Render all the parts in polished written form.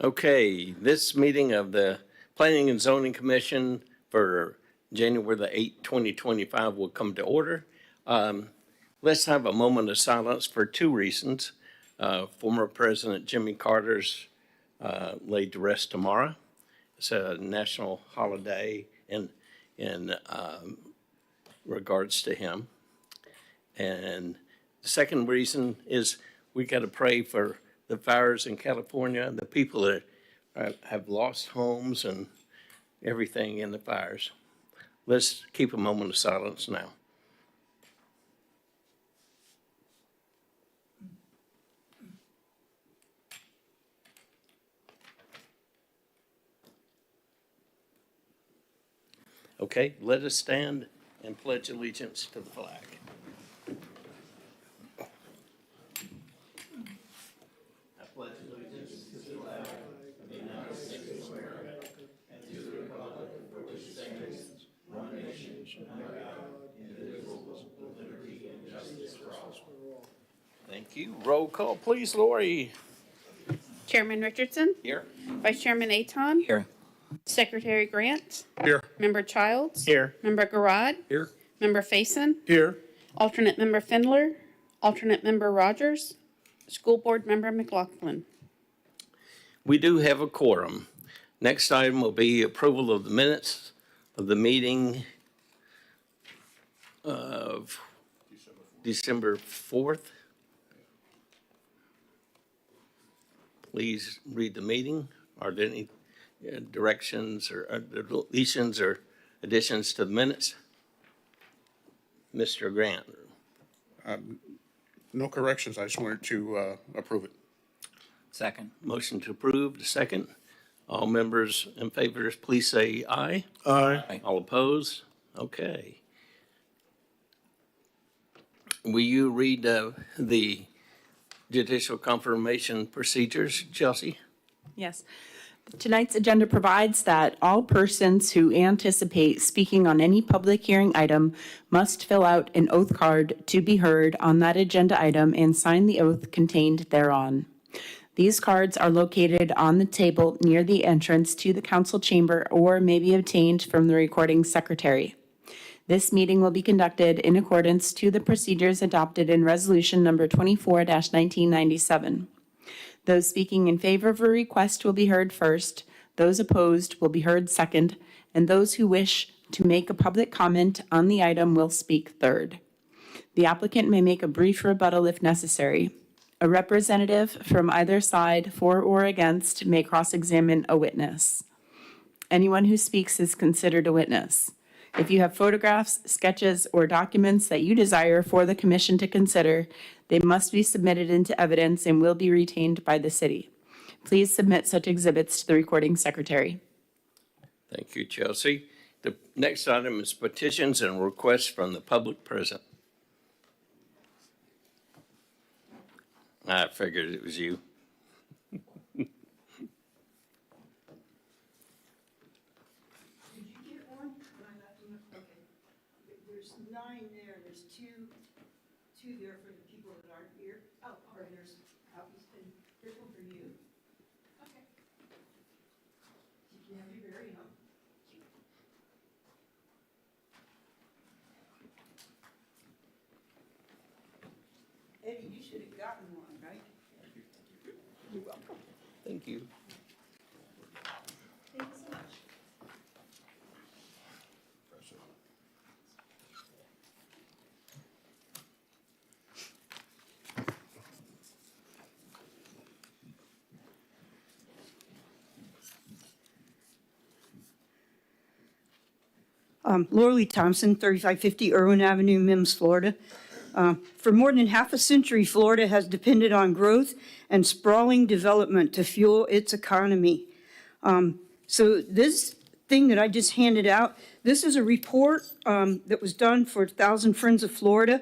Okay, this meeting of the Planning and Zoning Commission for January the 8th, 2025 will come to order. Let's have a moment of silence for two reasons. Former President Jimmy Carter's laid to rest tomorrow. It's a national holiday in regards to him. And the second reason is we got to pray for the fires in California, the people that have lost homes and everything in the fires. Let's keep a moment of silence now. Okay, let us stand and pledge allegiance to the flag. I pledge allegiance to the flag of the United States of America and to the republic for which it stands, one nation, under God, indivisible, with liberty and justice for all. Thank you. Roll call, please, Lori. Chairman Richardson? Here. Vice Chairman Aton? Here. Secretary Grant? Here. Member Childs? Here. Member Garrod? Here. Member Faison? Here. Alternate Member Findler? Alternate Member Rogers? School Board Member McLaughlin? We do have a quorum. Next item will be approval of the minutes of the meeting of December 4th. Please read the meeting. Are there any directions or deletions or additions to the minutes? Mr. Grant. No corrections. I just wanted to approve it. Second. Motion to approve, the second. All members in favor, please say aye. Aye. All opposed? Okay. Will you read the judicial confirmation procedures, Chelsea? Yes. Tonight's agenda provides that all persons who anticipate speaking on any public hearing item must fill out an oath card to be heard on that agenda item and sign the oath contained thereon. These cards are located on the table near the entrance to the council chamber or may be obtained from the recording secretary. This meeting will be conducted in accordance to the procedures adopted in Resolution Number 24-1997. Those speaking in favor of a request will be heard first, those opposed will be heard second, and those who wish to make a public comment on the item will speak third. The applicant may make a brief rebuttal if necessary. A representative from either side, for or against, may cross-examine a witness. Anyone who speaks is considered a witness. If you have photographs, sketches, or documents that you desire for the commission to consider, they must be submitted into evidence and will be retained by the city. Please submit such exhibits to the recording secretary. Thank you, Chelsea. The next item is petitions and requests from the public present. I figured it was you. Two there for the people that aren't here. Oh, or there's copies, and there's one for you. Okay. You can have your very own. Eddie, you should have gotten one, right? You're welcome. Thank you. Thank you so much. Laura Lee Thompson, 3550 Irwin Avenue, Mims, Florida. For more than half a century, Florida has depended on growth and sprawling development to fuel its economy. So this thing that I just handed out, this is a report that was done for 1,000 Friends of Florida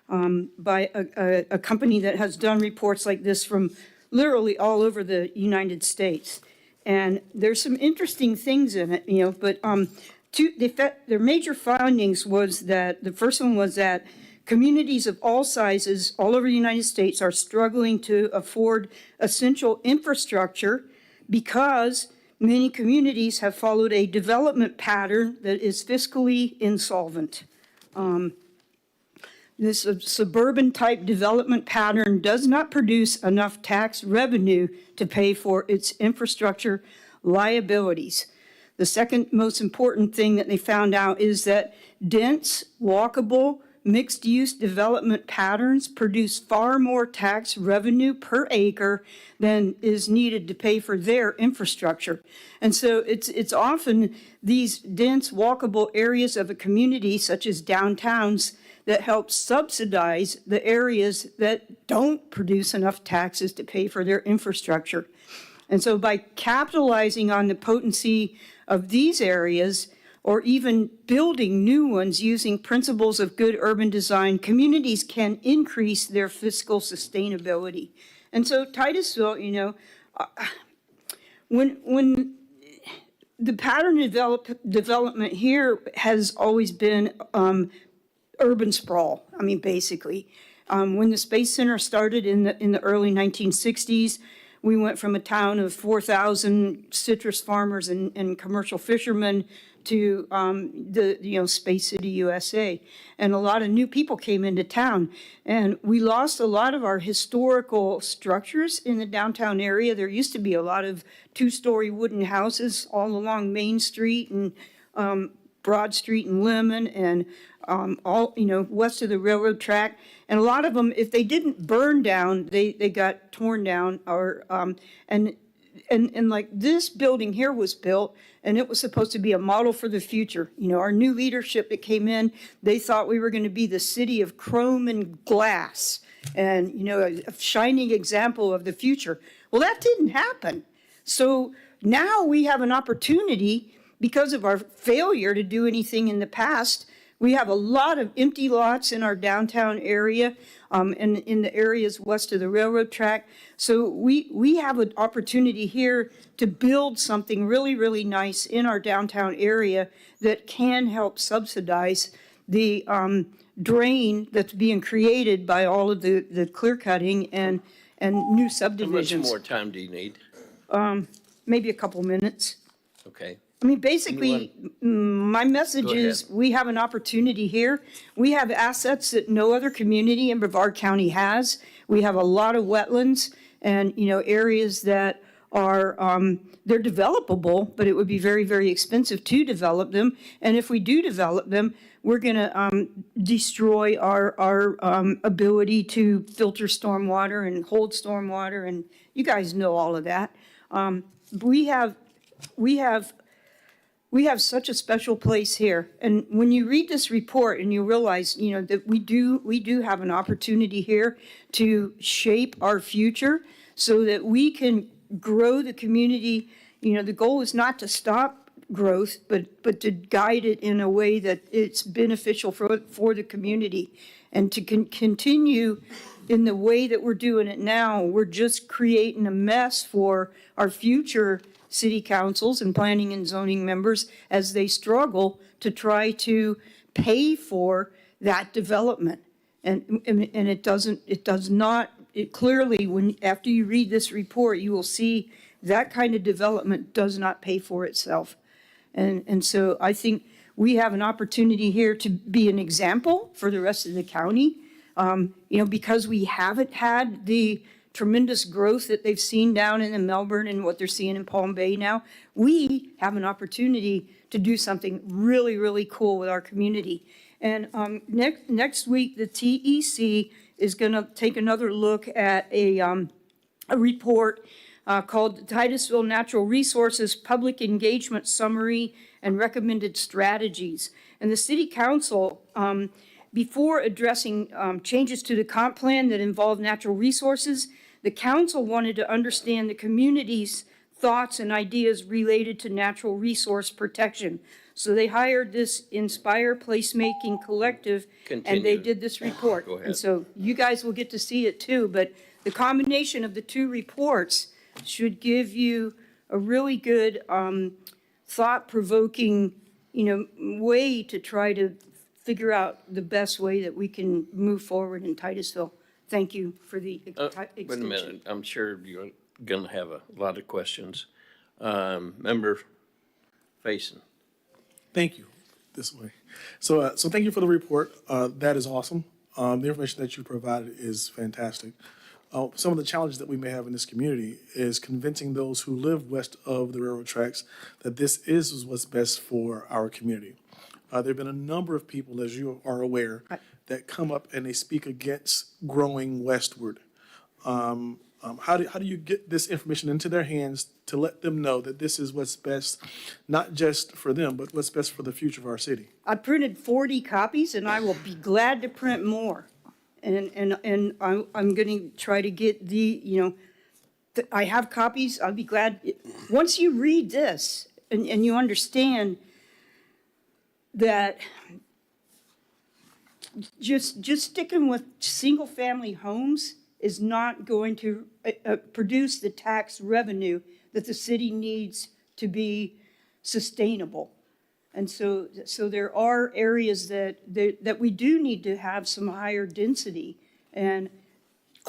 by a company that has done reports like this from literally all over the United States. And there's some interesting things in it, but their major findings was that, the first one was that communities of all sizes all over the United States are struggling to afford essential infrastructure because many communities have followed a development pattern that is fiscally insolvent. This suburban type development pattern does not produce enough tax revenue to pay for its infrastructure liabilities. The second most important thing that they found out is that dense, walkable, mixed-use development patterns produce far more tax revenue per acre than is needed to pay for their infrastructure. And so it's often these dense, walkable areas of a community, such as downtowns, that help subsidize the areas that don't produce enough taxes to pay for their infrastructure. And so by capitalizing on the potency of these areas, or even building new ones using principles of good urban design, communities can increase their fiscal sustainability. And so Titusville, you know, when the pattern development here has always been urban sprawl. I mean, basically, when the Space Center started in the early 1960s, we went from a town of 4,000 citrus farmers and commercial fishermen to the Space City, USA, and a lot of new people came into town, and we lost a lot of our historical structures in the downtown area. There used to be a lot of two-story wooden houses all along Main Street and Broad Street and Lemon and all, you know, west of the railroad track. And a lot of them, if they didn't burn down, they got torn down or, and like this building here was built and it was supposed to be a model for the future. You know, our new leadership that came in, they thought we were going to be the city of chrome and glass and, you know, a shining example of the future. Well, that didn't happen. So now we have an opportunity because of our failure to do anything in the past. We have a lot of empty lots in our downtown area and in the areas west of the railroad track. So we have an opportunity here to build something really, really nice in our downtown area that can help subsidize the drain that's being created by all of the clear cutting and new How subdivisions. much more time do you need? Maybe a couple minutes. Okay. I mean, basically, my message Go is ahead. we have an opportunity here. We have assets that no other community in Brevard County has. We have a lot of wetlands and, you know, areas that are, they're developable, but it would be very, very expensive to develop them. And if we do develop them, we're going to destroy our ability to filter stormwater and hold stormwater. And you guys know all of that. We have such a special place here. And when you read this report and you realize, you know, that we do have an opportunity here to shape our future so that we can grow the community. You know, the goal is not to stop growth, but to guide it in a way that it's beneficial for the community. And to continue in the way that we're doing it now, we're just creating a mess for our future city councils and planning and zoning members as they struggle to try to pay for that development. And it does not, clearly, after you read this report, you will see that kind of development does not pay for itself. And so I think we have an opportunity here to be an example for the rest of the county, you know, because we haven't had the tremendous growth that they've seen down in Melbourne and what they're seeing in Palm Bay now. We have an opportunity to do something really, really cool with our community. And next week, the TEC is going to take another look at a report called Titusville Natural Resources Public Engagement Summary and Recommended Strategies. And the City Council, before addressing changes to the comp plan that involve natural resources, the council wanted to understand the community's thoughts and ideas related to natural resource protection. So they hired this Inspire Placemaking Collective, and they Continue. did this report. Go ahead. And so you guys will get to see it too, but the combination of the two reports should give you a really good, thought-provoking, you know, way to try to figure out the best way that we can move forward in Titusville. Thank you for the Wait a extension. minute. I'm sure you're going to have a lot of questions. Member Faison. Thank you. This way. So thank you for the report. That is awesome. The information that you provided is fantastic. Some of the challenges that we may have in this community is convincing those who live west of the railroad tracks that this is what's best for our community. There have been a number of people, as you are aware, that come up and they speak against growing westward. How do you get this information into their hands to let them know that this is what's best, not just for them, but what's best for the future of our city? I printed 40 copies, and I will be glad to print more. And I'm going to try to get I have copies. I'll be glad. Once you read this and you understand that just sticking with single-family homes is not going to produce the tax revenue that the city needs to be sustainable. And so there are areas that we do need to have some higher density. And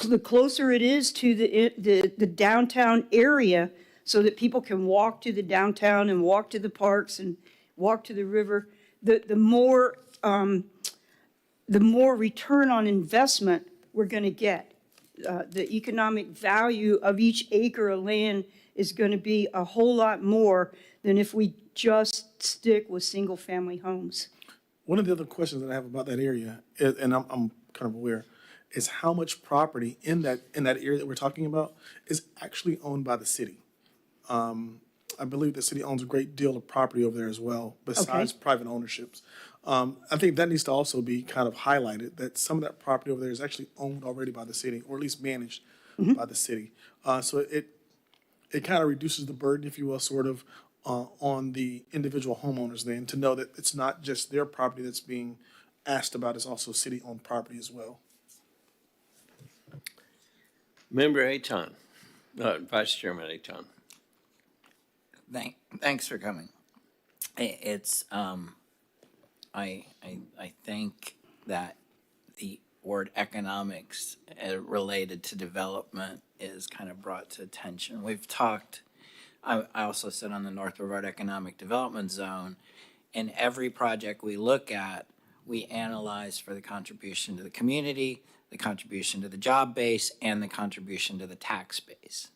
the closer it is to the downtown area, so that people can walk to the downtown and walk to the parks and walk to the river, the more return on investment we're going to get. The economic value of each acre of land is going to be a whole lot more than if we just stick with single-family homes. One of the other questions that I have about that area, and I'm kind of aware, is how much property in that area that we're talking about is actually owned by the city. I believe the city owns a great deal of property over there as well, besides private ownerships. I think that needs to also be kind of highlighted, that some of that property over there is actually owned already by the city, or at least managed by the city. So it kind of reduces the burden, if you will, sort of, on the individual homeowners then, to know that it's not just their property that's being asked about, it's also city-owned property as well. Member Aton, Vice Chairman Aton. Thanks for coming. It's I think that the word economics related to development is kind of brought to attention. We've talked. I also sit on the North Brevard Economic Development Zone, and every project we look at, we analyze for the contribution to the community, the contribution to the job base, and the contribution to the tax base.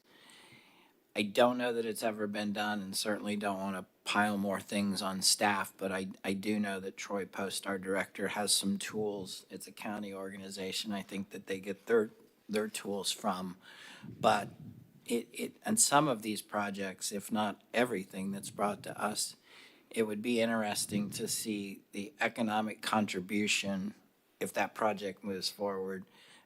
I don't know that it's ever been done, and certainly don't want to pile more things on staff, but I do know that Troy Post, our director, has some tools. It's a county organization, I think, that they get their tools from. But and some of these projects, if not everything that's brought to us, it would be interesting to see the economic contribution if that project moves forward,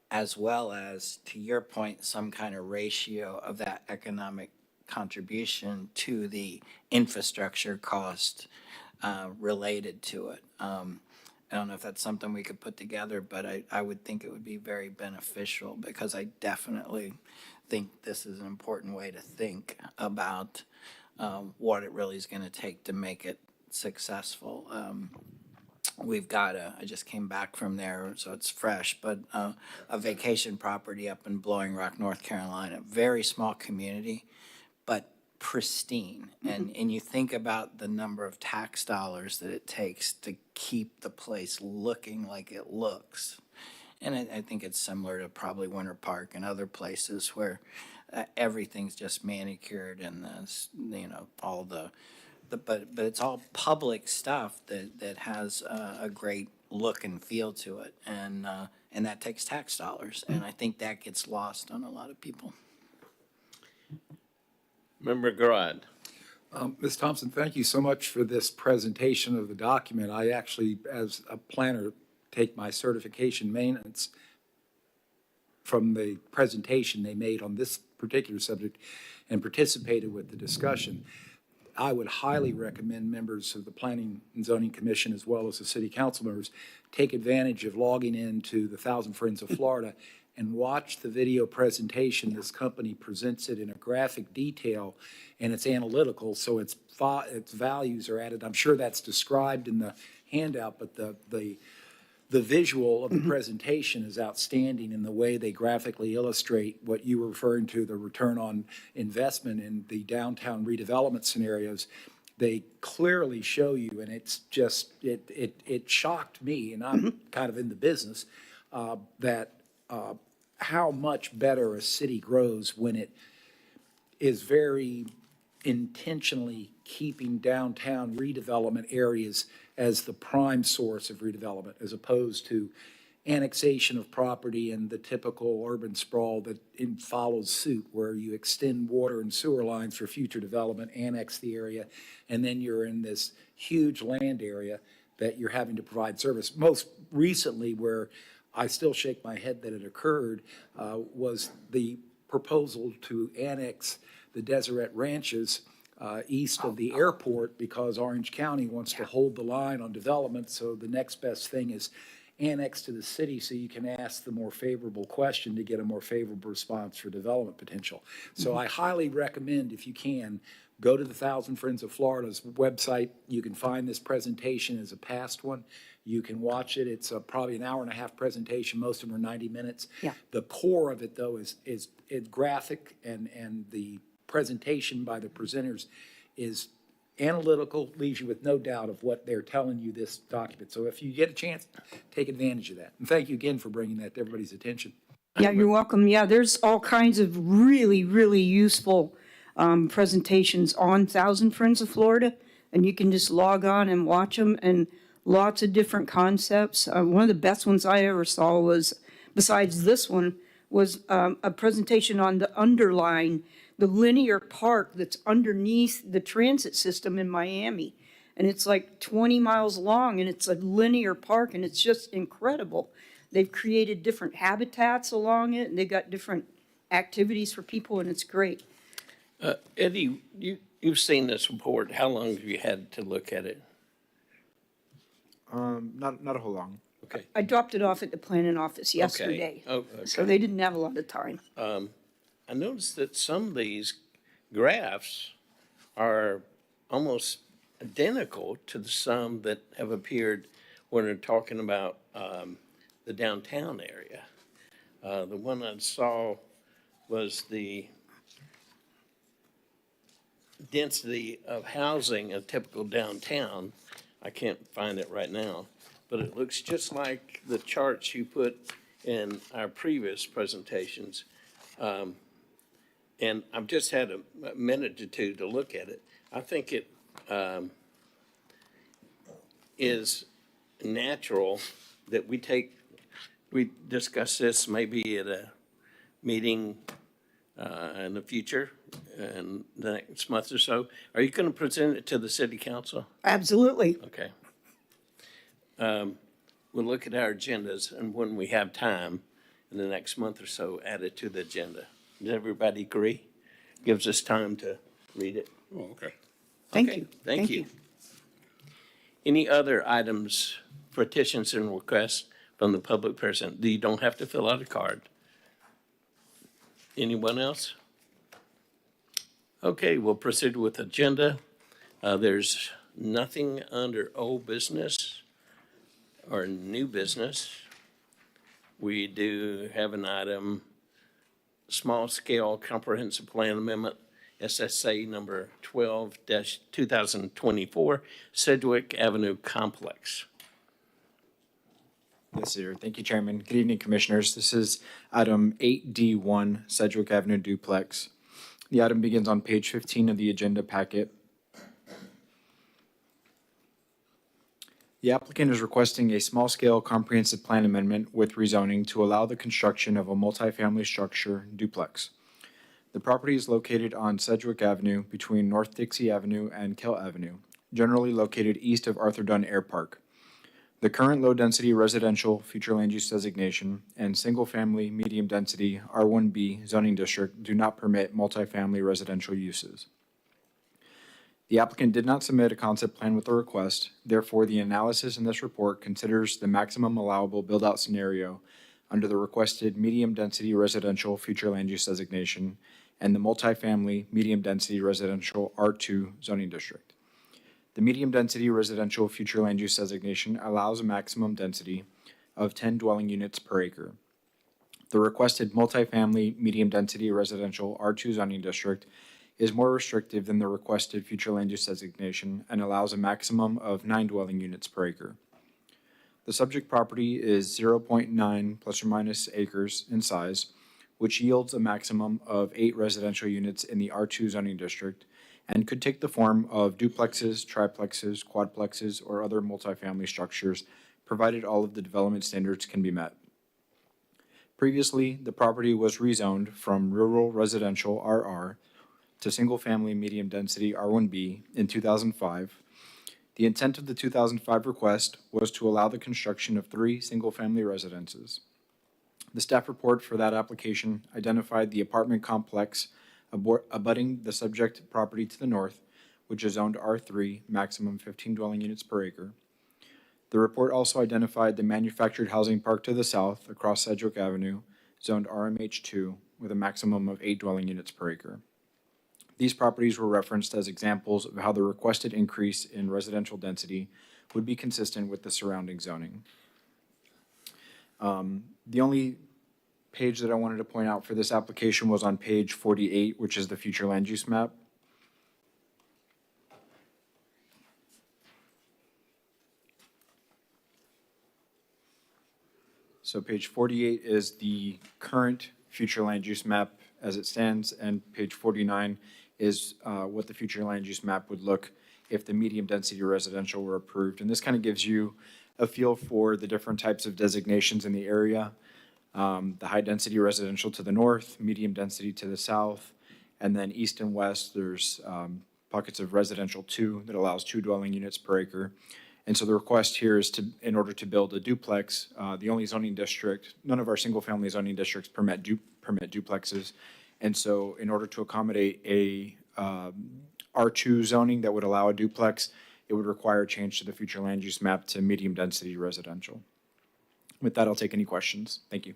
as well as, to your point, some kind of ratio of that economic contribution to the infrastructure cost related to it. I don't know if that's something we could put together, but I would think it would be very beneficial, because I definitely think this is an important way to think about what it really is going to take to make it successful. We've got I just came back from there, so it's fresh, but a vacation property up in Blowing Rock, North Carolina, very small community, but pristine. And you think about the number of tax dollars that it takes to keep the place looking like it looks. And I think it's similar to probably Winter Park and other places where everything's just manicured and all but it's all public stuff that has a great look and feel to it, and that takes tax dollars, and I think that gets lost on a lot of people. Member Garad. Ms. Thompson, thank you so much for this presentation of the document. I actually, as a planner, take my certification maintenance from the presentation they made on this particular subject and participated with the discussion. I would highly recommend members of the Planning and Zoning Commission, as well as the city council members, take advantage of logging into the Thousand Friends of Florida and watch the video presentation. This company presents it in a graphic detail, and it's analytical, so its values are added. I'm sure that's described in the handout, but the the visual of the presentation is outstanding in the way they graphically illustrate what you were referring to, the return on investment in the downtown redevelopment scenarios. They clearly show you, and it's just, it shocked me, and I'm kind of in the business, that how much better a city grows when it is very intentionally keeping downtown redevelopment areas as the prime source of redevelopment, as opposed to annexation of property and the typical urban sprawl that follows suit, where you extend water and sewer lines for future development, annex the area, and then you're in this huge land area that you're having to provide service. Most recently, where I still shake my head that it occurred, was the proposal to annex the Deseret Ranches east of the airport, because Orange County wants to hold the line on development. So the next best thing is annex to the city, so you can ask the more favorable question to get a more favorable response for development potential. So I highly recommend, if you can, go to the Thousand Friends of Florida's website. You can find this presentation as a past one. You can watch it. It's probably an hour and a half presentation. Most of them are 90 minutes. Yeah. The core of it, though, is graphic, and the presentation by the presenters is analytical, leaves you with no doubt of what they're telling you this document. So if you get a chance, take advantage of that. And thank you again for bringing that to everybody's attention. Yeah, you're welcome. Yeah, there's all kinds of really, really useful presentations on Thousand Friends of Florida, and you can just log on and watch them, and lots of different concepts. One of the best ones I ever saw was, besides this one, was a presentation on the underline, the linear park that's underneath the transit system in Miami. And it's like 20 miles long, and it's a linear park, and it's just incredible. They've created different habitats along it, and they've got different activities for people, and it's great. Eddie, you've seen this report. How long have you had to look at it? Not a whole long. Okay. I dropped it off at the planning office yesterday, Oh, okay. so they didn't have a lot of time. I noticed that some of these graphs are almost identical to the some that have appeared when they're talking about the downtown area. The one I saw was the density of housing in a typical downtown. I can't find it right now, but it looks just like the charts you put in our previous presentations. And I've just had a minute or two to look at it. I think it is natural that we discuss this maybe at a meeting in the future, in the next month or so. Are you going to present it to the city council? Absolutely. Okay. We'll look at our agendas, and when we have time in the next month or so, add it to the agenda. Does everybody agree? Gives us time to read it. Oh, okay. Thank Okay, you. Thank you. Any other items, petitions and requests from the public person? You don't have to fill out a card. Anyone else? Okay, we'll proceed with agenda. There's nothing under old business or new business. We do have an item, Small Scale Comprehensive Plan Amendment, SSA number 12-2024, Sedgwick Avenue Complex. Yes, sir. Thank you, Chairman. Good evening, Commissioners. This is item 8D1, Sedgwick Avenue Duplex. The item begins on page 15 of the agenda packet. The applicant is requesting a small-scale comprehensive plan amendment with rezoning to allow the construction of a multifamily structure duplex. The property is located on Sedgwick Avenue between North Dixie Avenue and Kell Avenue, generally located east of Arthur Dunn Air Park. The current low-density residential future land use designation and single-family medium-density R1B zoning district do not permit multifamily residential uses. The applicant did not submit a concept plan with the request, therefore the analysis in this report considers the maximum allowable build-out scenario under the requested medium-density residential future land use designation and the multifamily medium-density residential R2 zoning district. The medium-density residential future land use designation allows a maximum density of 10 dwelling units per acre. The requested multifamily medium-density residential R2 zoning district is more restrictive than the requested future land use designation and allows a maximum of 9 dwelling units per acre. The subject property is 0.9 plus or minus acres in size, which yields a maximum of 8 residential units in the R2 zoning district and could take the form of duplexes, triplexes, quadplexes, or other multifamily structures, provided all of the development standards can be met. Previously, the property was rezoned from rural residential RR to single-family medium-density R1B in 2005. The intent of the 2005 request was to allow the construction of 3 single-family residences. The staff report for that application identified the apartment complex abutting the subject property to the north, which is zoned R3, maximum 15 dwelling units per acre. The report also identified the manufactured housing park to the south across Sedgwick Avenue, zoned RMH2, with a maximum of 8 dwelling units per acre. These properties were referenced as examples of how the requested increase in residential density would be consistent with the surrounding zoning. The only page that I wanted to point out for this application was on page 48, which is the future land use map. So page 48 is the current future land use map as it stands, and page 49 is what the future land use map would look if the medium density residential were approved. And this kind of gives you a feel for the different types of designations in the area. The high density residential to the north, medium density to the south, and then east and west, there's pockets of residential 2 that allows 2 dwelling units per acre. And so the request here is to, in order to build a duplex, the only zoning district, none of our single-family zoning districts permit duplexes. And so in order to accommodate a R2 zoning that would allow a duplex, it would require a change to the future land use map to medium-density residential. With that, I'll take any questions. Thank you.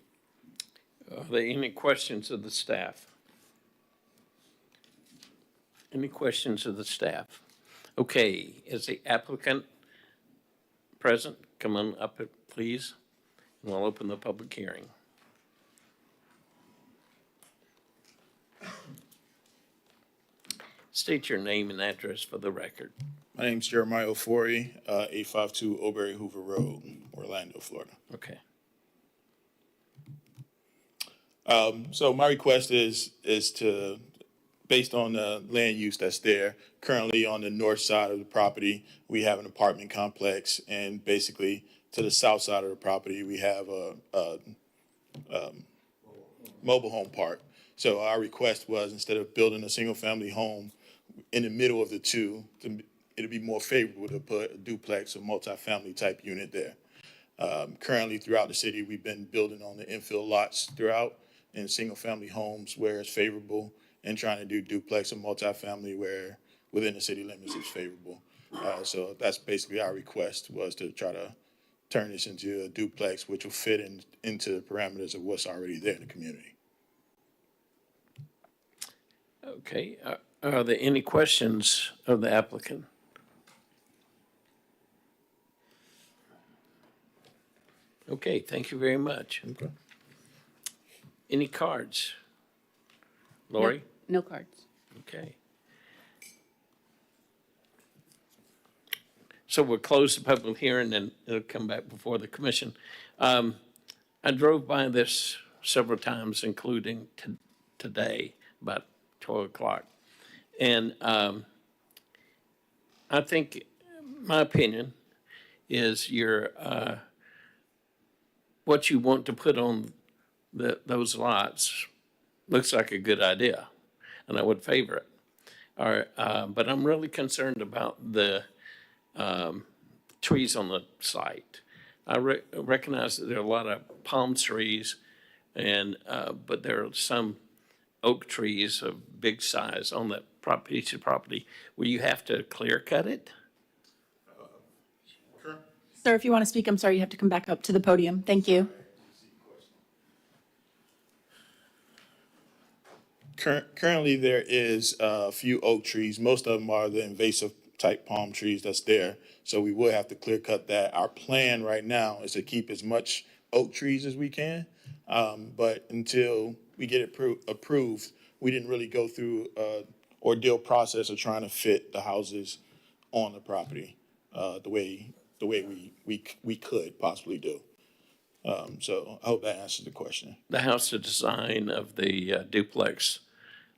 Are there any questions of the staff? Any questions of the staff? Okay, is the applicant present? Come on up, please, and we'll open the public hearing. State your name and address for the record. My name's Jeremiah Ofori, 852 Oberry Hoover Road, Orlando, Florida. Okay. So my request is to, based on the land use that's there, currently on the north side of the property, we have an apartment complex, and basically to the south side of the property, we have a mobile home park. So our request was, instead of building a single-family home in the middle of the two, it'd be more favorable to put a duplex or multifamily type unit there. Currently, throughout the city, we've been building on the infill lots throughout in single-family homes where it's favorable, and trying to do duplex or multifamily where within the city limits is favorable. So that's basically our request, was to try to turn this into a duplex, which will fit into the parameters of what's already there in the community. Okay, are there any questions of the applicant? Okay, thank you very much. Okay. Any cards? Lori? No cards. Okay. So we'll close the public hearing and it'll come back before the commission. I drove by this several times, including today, about 12 o'clock. And I think, my opinion is what you want to put on those lots looks like a good idea, and I would favor it. But I'm really concerned about the trees on the site. I recognize that there are a lot of palm trees, but there are some oak trees of big size on that piece of property. Will you have to clear cut it? Sir, if you want to speak, I'm sorry, you have to come back up to the podium. Thank you. Currently, there is a few oak trees. Most of them are the invasive type palm trees that's there. So we will have to clear cut that. Our plan right now is to keep as much oak trees as we can. But until we get it approved, we didn't really go through ordeal process of trying to fit the houses on the property the way we could possibly do. So I hope that answers the question. The house design of the duplex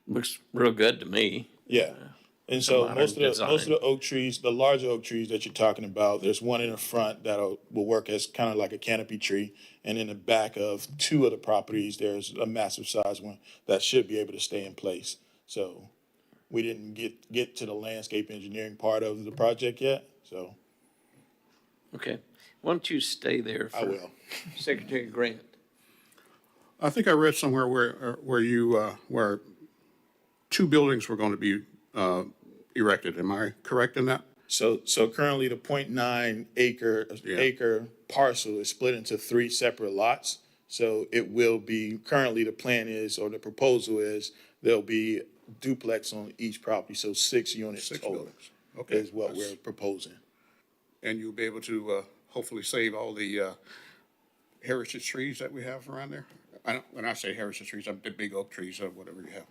looks real good to me. Yeah. And so modern most of design. the oak trees, the larger oak trees that you're talking about, there's one in the front that will work as kind of like a canopy tree. And in the back of two of the properties, there's a massive size one that should be able to stay in place. So we didn't get to the landscape engineering part of the project yet, so Okay. Why don't you stay there I for will. Secretary Grant? I think I read somewhere where two buildings were going to be erected. Am I correct in that? So currently the 0.9 acre parcel is split into three separate lots. So it will be, currently the plan is, or the proposal is, there'll be duplex on each property, so 6 units Six total buildings. Okay. is what we're proposing. And you'll be able to hopefully save all the heritage trees that we have around there? When I say heritage trees, I'm the big oak trees or whatever you have.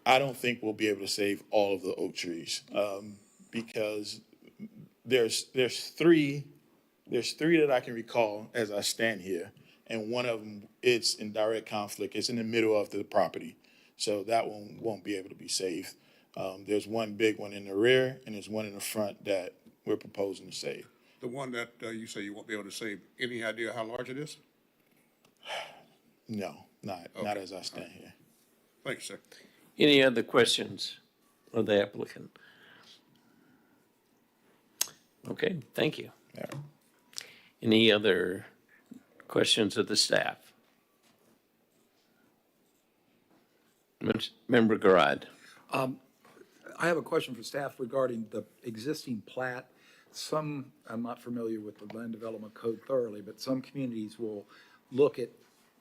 I don't think we'll be able to save all of the oak trees, because there's three that I can recall as I stand here, and one of them, it's in direct conflict. It's in the middle of the property, so that one won't be able to be saved. There's one big one in the rear, and there's one in the front that we're proposing to save. The one that you say you won't be able to save, any idea how large it is? No, not as I stand here. Thank you, sir. Any other questions of the applicant? Okay, thank you. Yeah. Any other questions of the staff? Member Garad. I have a question for staff regarding the existing plat. I'm not familiar with the land development code thoroughly, but some communities will look at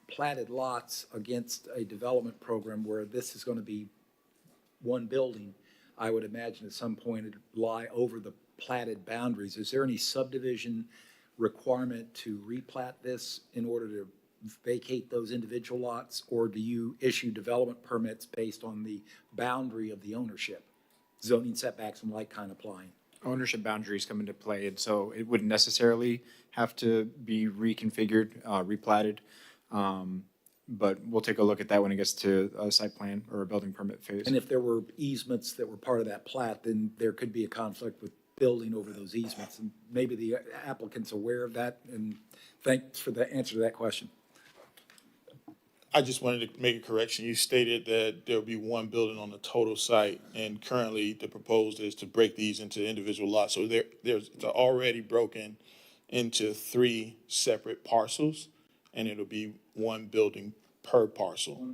platted lots against a development program where this is going to be one building. I would imagine at some point it'd lie over the platted boundaries. Is there any subdivision requirement to replat this in order to vacate those individual lots? Or do you issue development permits based on the boundary of the ownership? Zoning setbacks and like kind applying? Ownership boundaries come into play, and so it wouldn't necessarily have to be reconfigured, replatted. But we'll take a look at that when it gets to a site plan or a building permit phase. And if there were easements that were part of that plat, then there could be a conflict with building over those easements. And maybe the applicant's aware of that, and thanks for the answer to that question. I just wanted to make a correction. You stated that there'll be one building on the total site, and currently the proposed is to break these into individual lots. So it's already broken into 3 separate parcels, and it'll be one building per parcel.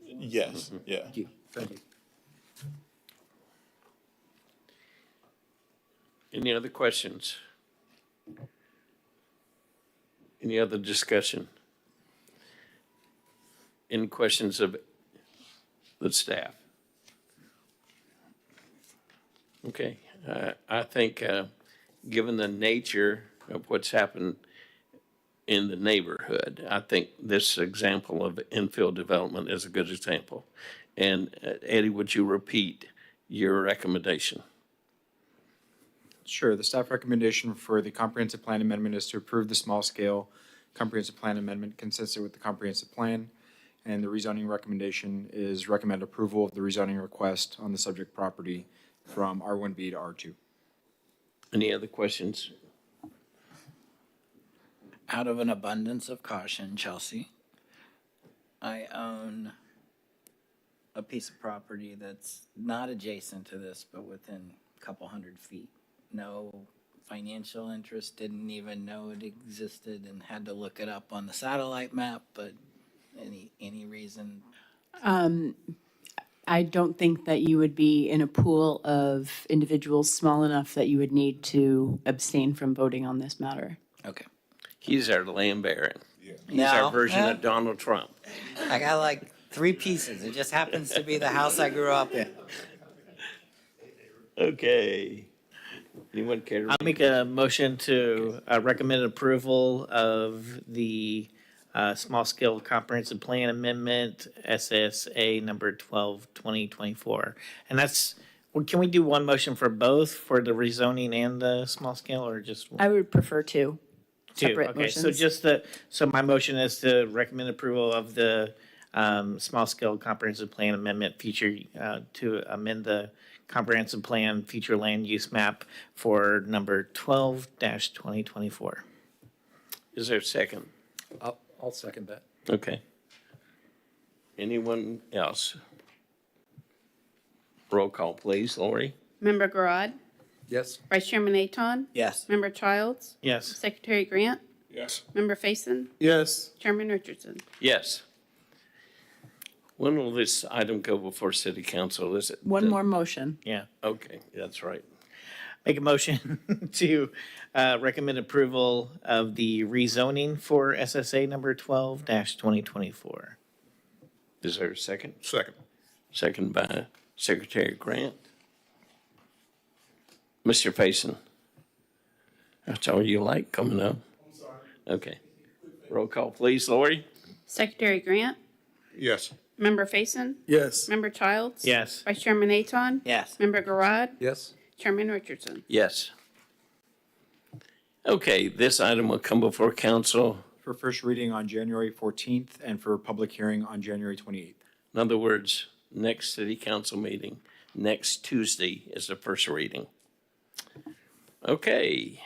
Yes, yeah. Thank you. Thank you. Any other questions? Any other discussion? Any questions of the staff? Okay, I think, given the nature of what's happened in the neighborhood, I think this example of infill development is a good example. And Eddie, would you repeat your recommendation? Sure. The staff recommendation for the comprehensive plan amendment is to approve the small-scale comprehensive plan amendment consistent with the comprehensive plan. And the rezoning recommendation is recommend approval of the rezoning request on the subject property from R1B to R2. Any other questions? Out of an abundance of caution, Chelsea, I own a piece of property that's not adjacent to this, but within a couple 100 feet. No financial interest, didn't even know it existed, and had to look it up on the satellite map, but any reason? I don't think that you would be in a pool of individuals small enough that you would need to abstain from voting on this matter. Okay. He's our land baron. He's No. our version of Donald Trump. I got like 3 pieces. It just happens to be the house I grew up in. Okay. Anyone care to? I'll make a motion to recommend approval of the small-scale comprehensive plan amendment, SSA number 12, 2024. And that's, well, can we do one motion for both, for the rezoning and the small scale, or just one? I would prefer two Two? separate Okay, so motions. just so my motion is to recommend approval of the small-scale comprehensive plan amendment feature, to amend the comprehensive plan future land use map for number 12-2024. Is there a second? I'll second that. Okay. Anyone else? Roll call, please. Lori? Member Garad, Yes? Vice Chairman Aton, Yes. Member Childs, Yes. Secretary Grant, Yes. Member Faison, Yes. Chairman Richardson. Yes. When will this item go before city council? Is it? One more motion. Yeah. Okay, that's right. Make a motion to recommend approval of the rezoning for SSA number 12-2024. Is there a second? Second. Second by Secretary Grant. Mr. Faison? That's all you like coming up? I'm sorry. Okay. Roll call, please. Lori? Secretary Grant, Yes. Member Faison, Yes. Member Childs. Yes. Vice Chairman Aton, Yes. Member Garad, Yes? Chairman Richardson. Yes. Okay, this item will come before council. For first reading on January 14th and for public hearing on January 28th. In other words, next city council meeting, next Tuesday is the first reading. Okay.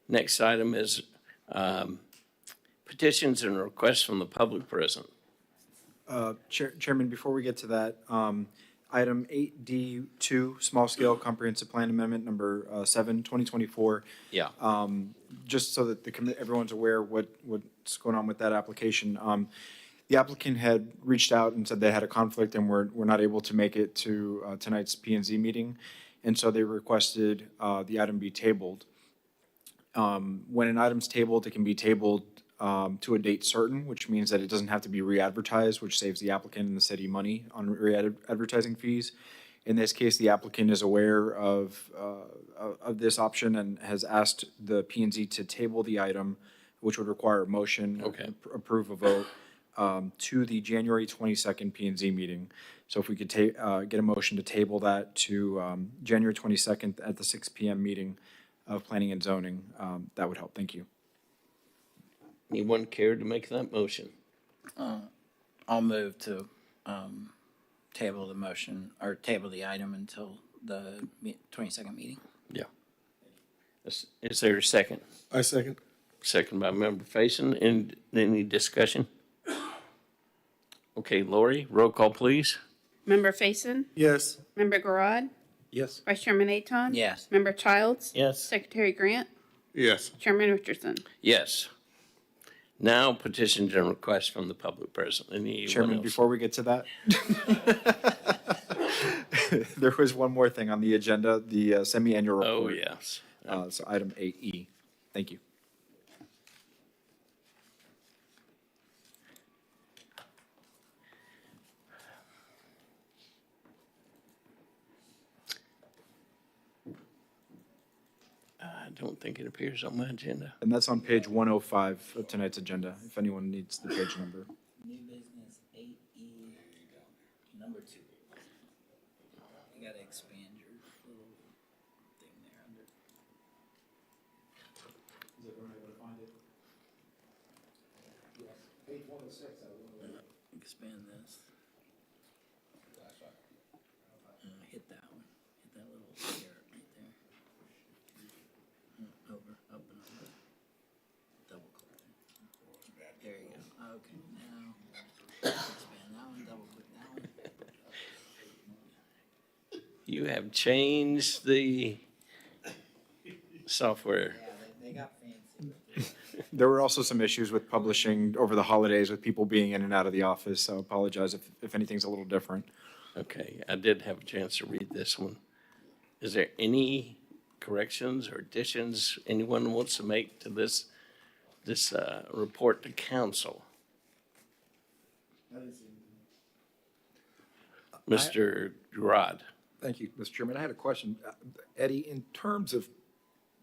Next item is petitions and requests from the public present. Chairman, before we get to that, item 8D2, Small Scale Comprehensive Plan Amendment Number 7, 2024. Yeah. Just so that everyone's aware what's going on with that application. The applicant had reached out and said they had a conflict and were not able to make it to tonight's P and Z meeting. And so they requested the item be tabled. When an item's tabled, it can be tabled to a date certain, which means that it doesn't have to be re-advertised, which saves the applicant and the city money on re-advertising fees. In this case, the applicant is aware of this option and has asked the P and Z to table the item, which would require a motion. Okay. Approve a vote to the January 22nd P and Z meeting. So if we could get a motion to table that to January 22nd at the 6 PM meeting of Planning and Zoning, that would help. Thank you. Anyone care to make that motion? I'll move to table the motion, or table the item until the 22nd meeting. Yeah. Is there a second? I second. Second by Member Faison. Any discussion? Okay, Lori, roll call, please. Member Faison, Yes. Member Garad, Yes. Vice Chairman Aton. Yes. Member Childs. Yes. Secretary Grant, Yes. Chairman Richardson. Yes. Now petitions and requests from the public present. Anyone Chairman, else? before we get to that, there was one more thing on the agenda, the semi-annual report. Oh, yes. So item 8E. Thank you. I don't think it appears on my agenda. And that's on page 105 of tonight's agenda, if anyone needs the page number. New business 8E, number 2. You gotta expand your little thing there under. Expand this. Hit that one. Hit that little square right there. Over, up and over. Double click. There you go. Okay, now expand that one, double click that one. You have changed the software. Yeah, they got fancy. There were also some issues with publishing over the holidays with people being in and out of the office, so I apologize if anything's a little different. Okay, I did have a chance to read this one. Is there any corrections or additions anyone wants to make to this report to council? Mr. Gerard? Thank you, Mr. Chairman. I had a question. Eddie, in terms of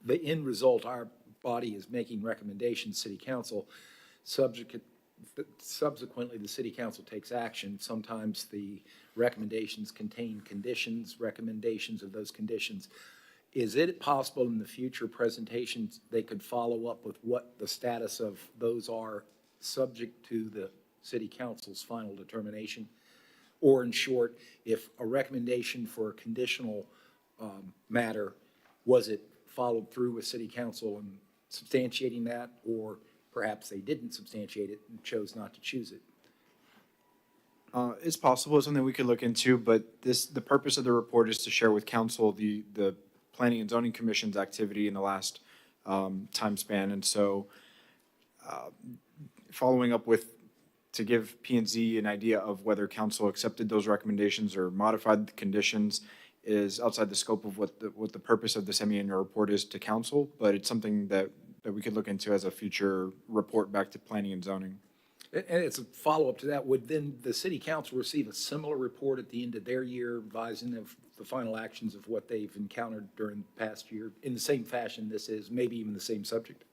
the end result, our body is making recommendations, city council, subsequently, the city council takes action. Sometimes the recommendations contain conditions, recommendations of those conditions. Is it possible in the future presentations, they could follow up with what the status of those are subject to the city council's final determination? Or in short, if a recommendation for a conditional matter, was it followed through with city council and substantiating that? Or perhaps they didn't substantiate it and chose not to choose it? It's possible, it's something we could look into, but the purpose of the report is to share with council the Planning and Zoning Commission's activity in the last time span. And so following up to give P&Z an idea of whether council accepted those recommendations or modified the conditions is outside the scope of what the purpose of the semi-annual report is to council, but it's something that we could look into as a future report back to Planning and Zoning. And it's a follow-up to that. Would then the city council receive a similar report at the end of their year advising of the final actions of what they've encountered during the past year in the same fashion this is, maybe even the same subject?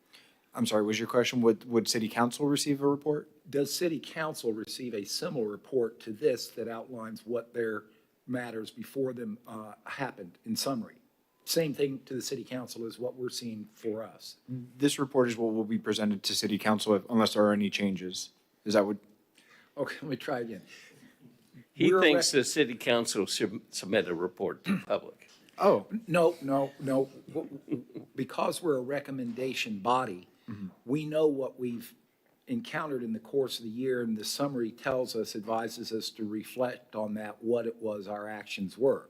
I'm sorry, was your question, would city council receive a report? Does city council receive a similar report to this that outlines what their matters before them happened in summary? Same thing to the city council as what we're seeing for us. This report is what will be presented to city council unless there are any changes. Is that what? Okay, let me try again. He thinks the city council should submit a report to the public. Oh, No. Because we're a recommendation body, we know what we've encountered in the course of the year, and the summary tells us, advises us to reflect on that, what it was our actions were.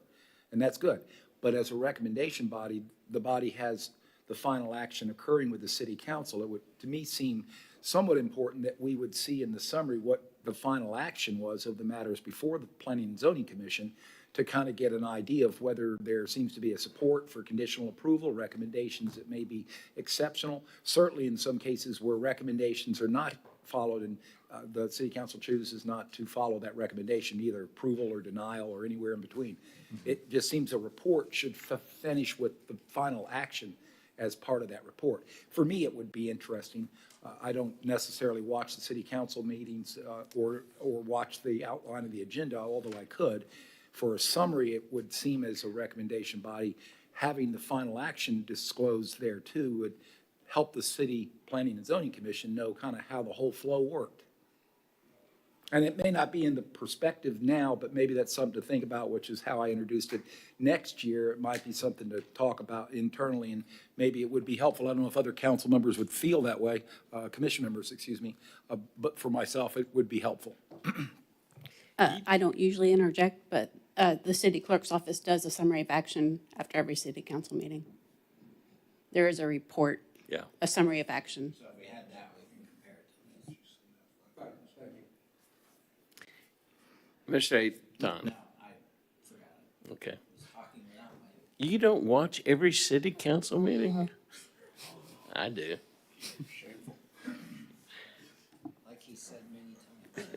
And that's good. But as a recommendation body, the body has the final action occurring with the city council. It would, to me, seem somewhat important that we would see in the summary what the final action was of the matters before the Planning and Zoning Commission to kind of get an idea of whether there seems to be a support for conditional approval, recommendations that may be exceptional. Certainly in some cases where recommendations are not followed and the city council chooses not to follow that recommendation, either approval or denial or anywhere in between. It just seems a report should finish with the final action as part of that report. For me, it would be interesting. I don't necessarily watch the city council meetings or watch the outline of the agenda, although I could. For a summary, it would seem as a recommendation body, having the final action disclosed there too would help the city Planning and Zoning Commission know kind of how the whole flow worked. And it may not be in the perspective now, but maybe that's something to think about, which is how I introduced it. Next year, it might be something to talk about internally, and maybe it would be helpful. I don't know if other council members would feel that way, commission members, excuse me, but for myself, it would be helpful. I don't usually interject, but the city clerk's office does a summary of action after every city council meeting. There is a report, Yeah. a summary of action. So if we had that, we can compare it to this. Mr. Aton, No, I forgot. I okay. was talking without my. You don't watch every city council meeting? I do. Like he said many times.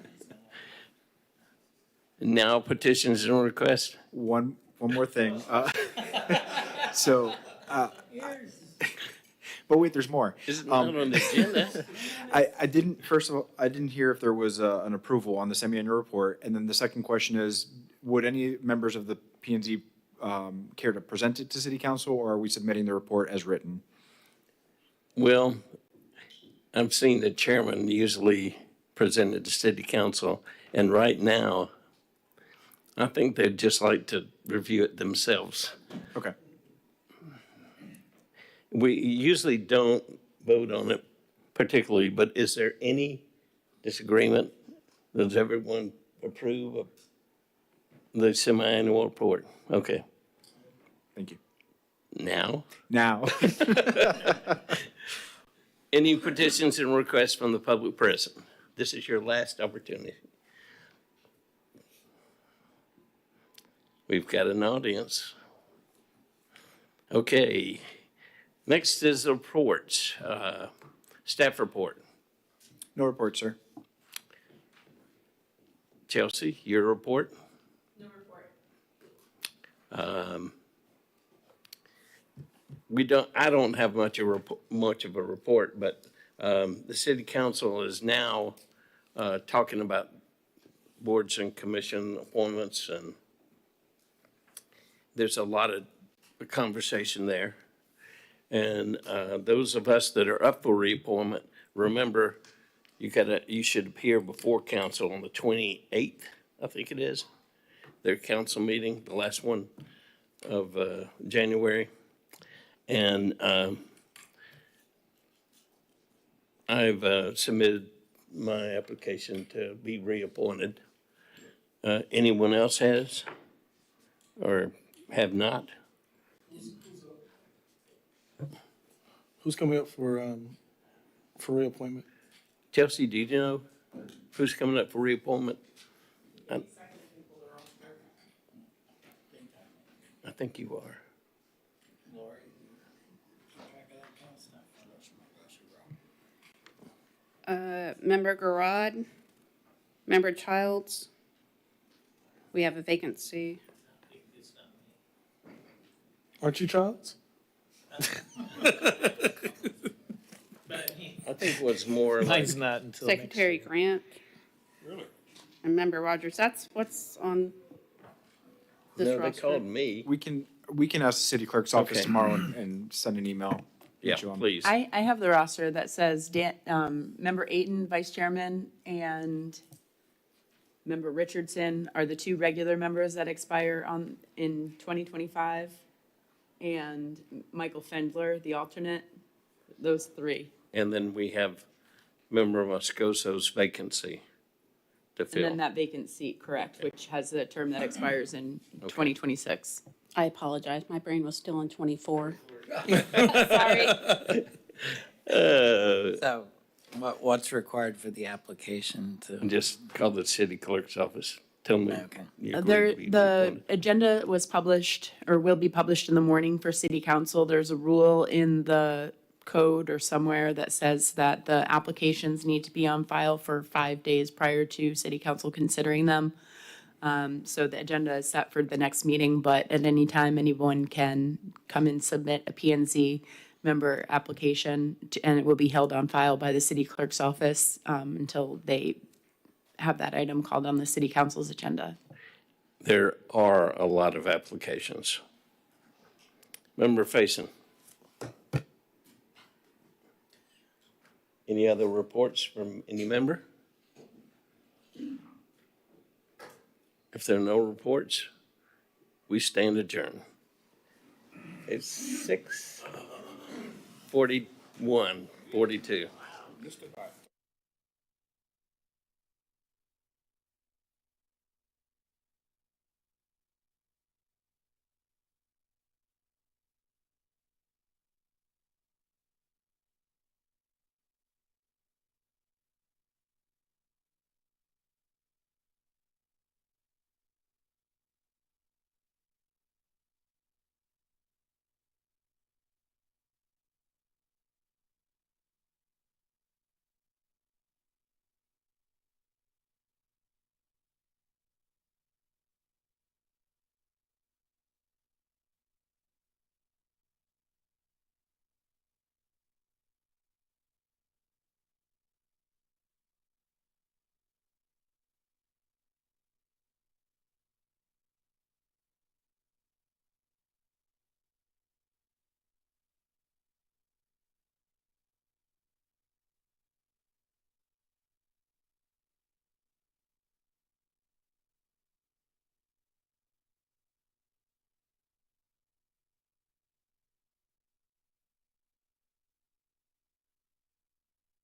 Now petitions and requests. one more thing. So, but wait, there's more. Is it not on the agenda? I didn't, first of all, I didn't hear if there was an approval on the semi-annual report. And then the second question is, would any members of the P and Z care to present it to city council, or are we submitting the report as written? Well, I'm seeing the chairman usually present it to city council, and right now, I think they'd just like to review it themselves. Okay. We usually don't vote on it particularly, but is there any disagreement? Does everyone approve of the semi-annual report? Okay. Thank you. Now, Now, any petitions and requests from the public present? This is your last opportunity. We've got an audience. Okay. Next is the reports. Staff report. no report, sir. Chelsea, your report? I don't have much of a report, but the city council is now talking about boards and commission appointments, and there's a lot of conversation there. And those of us that are up for reappointment, remember, you should appear before council on the 28th, I think it is, their council meeting, the last one of January. And I've submitted my application to be reappointed. Anyone else has or have not? Who's coming up for reappointment? Chelsea, do you know who's coming up for reappointment? I think you are. Member Garrod, Member Childs. We have a vacancy. Aren't you Childs? I think it was more like, Mine's not until next Secretary year. Grant. Really? And Member Rogers. That's what's on this no, they roster. called me. We can ask the city clerk's office Okay. tomorrow and send an email. Yeah, to 'em. please. I have the roster that says Member Ayton, Vice Chairman, and Member Richardson are the two regular members that expire in 2025. And Michael Fendler, the alternate, those three. And then we have Member Moscoso's vacancy to And then fill. that vacant seat, correct, which has a term that expires in 2026. I apologize. My brain was still in 24. Sorry. So what's required for the application to? Just call the city clerk's office. Tell me. Okay. you agree to be The reappointed. agenda was published, or will be published in the morning for city council. There's a rule in the code or somewhere that says that the applications need to be on file for 5 days prior to city council considering them. So the agenda is set for the next meeting, but at any time, anyone can come and submit a PNC member application, and it will be held on file by the city clerk's office until they have that item called on the city council's agenda. There are a lot of applications. Member Faison. Any other reports from any member? If there are no reports, we stand adjourned. It's 6:41, 42. Just about.